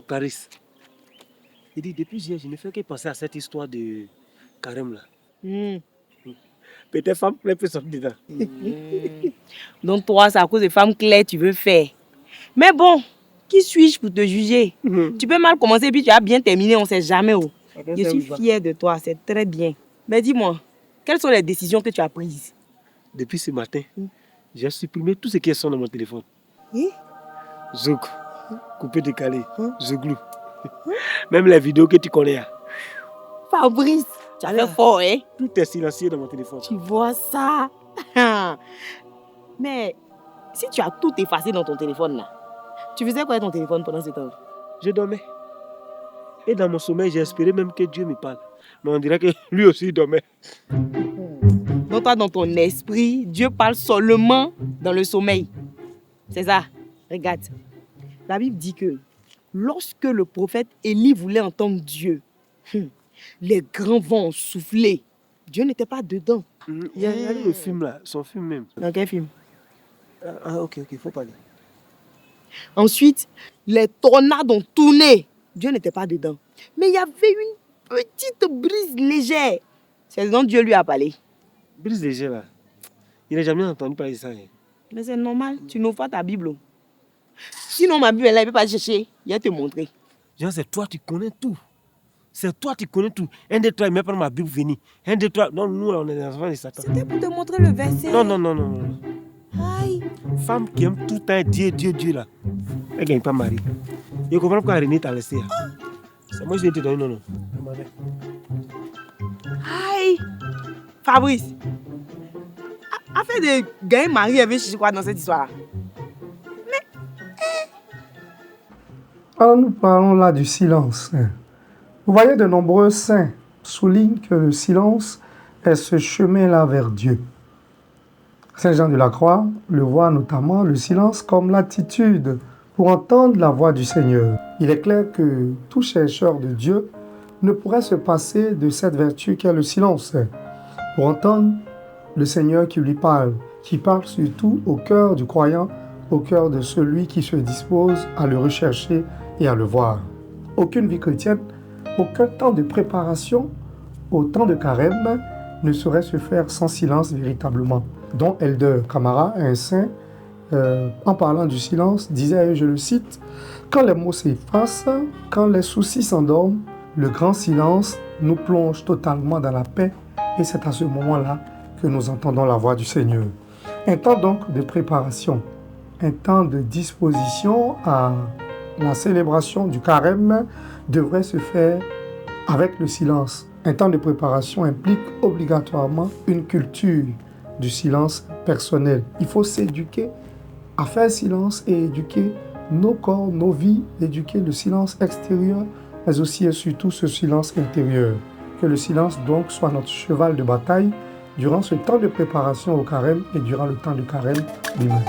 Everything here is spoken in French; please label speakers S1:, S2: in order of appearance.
S1: Clarisse, il dit depuis hier, je ne fais que penser à cette histoire de carême là. Peut-être femme claire peut sortir dedans.
S2: Donc toi, c'est à cause de femme claire tu veux faire. Mais bon, qui suis-je pour te juger? Tu peux mal commencer puis tu as bien terminé, on ne sait jamais où. Je suis fière de toi, c'est très bien. Mais dis-moi, quelles sont les décisions que tu as prises?
S1: Depuis ce matin, j'ai supprimé tout ce qui est son dans mon téléphone. Zouk, coupé décalé, Zouglou. Même les vidéos que tu connais.
S2: Fabrice, tu as fait fort, hein?
S1: Tout est silencieux dans mon téléphone.
S2: Tu vois ça? Mais si tu as tout effacé dans ton téléphone là, tu faisais quoi avec ton téléphone pendant ce temps?
S1: Je dormais. Et dans mon sommeil, j'ai espéré même que Dieu me parle. Mais on dirait que lui aussi il dormait.
S2: Donc toi, dans ton esprit, Dieu parle seulement dans le sommeil. C'est ça. Regarde. La Bible dit que lorsque le prophète Élie voulait entendre Dieu, les grands vents ont soufflé. Dieu n'était pas dedans.
S1: Il y a le film là, son film même.
S2: Dans quel film?
S1: Ok, il faut parler.
S2: Ensuite, les tornades ont tourné. Dieu n'était pas dedans. Mais il y avait une petite brise légère. C'est dont Dieu lui a parlé.
S1: Brise légère là. Il n'a jamais entendu parler de ça.
S2: Mais c'est normal, tu n'ouvres pas ta Bible. Sinon ma Bible, elle ne peut pas chercher. Il va te montrer.
S1: Jean, c'est toi, tu connais tout. C'est toi, tu connais tout. Un des trois, il met pas ma Bible venir. Un des trois, non, nous, on est des enfants de Satan.
S2: C'était pour te montrer le verset.
S1: Non.
S2: Aïe.
S1: Femme qui aime tout le temps Dieu là. Elle ne gagne pas mari. Je comprends pourquoi René t'a laissé. C'est moi, je vais te donner non.
S2: Aïe. Fabrice, afin de gagner mari, elle veut chercher quoi dans cette histoire-là?
S3: Alors nous parlons là du silence. Vous voyez, de nombreux saints soulignent que le silence est ce chemin-là vers Dieu. Saint Jean de la Croix le voit notamment le silence comme l'attitude pour entendre la voix du Seigneur. Il est clair que tout chercheur de Dieu ne pourrait se passer de cette vertu qu'est le silence pour entendre le Seigneur qui lui parle, qui parle surtout au cœur du croyant, au cœur de celui qui se dispose à le rechercher et à le voir. Aucune vie chrétienne, aucun temps de préparation au temps de carême ne saurait se faire sans silence véritablement. Dont Elder Camara, un saint, en parlant du silence, disait, je le cite, « Quand les mots s'effacent, quand les soucis s'endorment, le grand silence nous plonge totalement dans la paix et c'est à ce moment-là que nous entendons la voix du Seigneur. » Un temps donc de préparation, un temps de disposition à la célébration du carême devrait se faire avec le silence. Un temps de préparation implique obligatoirement une culture du silence personnel. Il faut s'éduquer à faire silence et éduquer nos corps, nos vies, éduquer le silence extérieur, mais aussi et surtout ce silence intérieur. Que le silence donc soit notre cheval de bataille durant ce temps de préparation au carême et durant le temps de carême lui-même.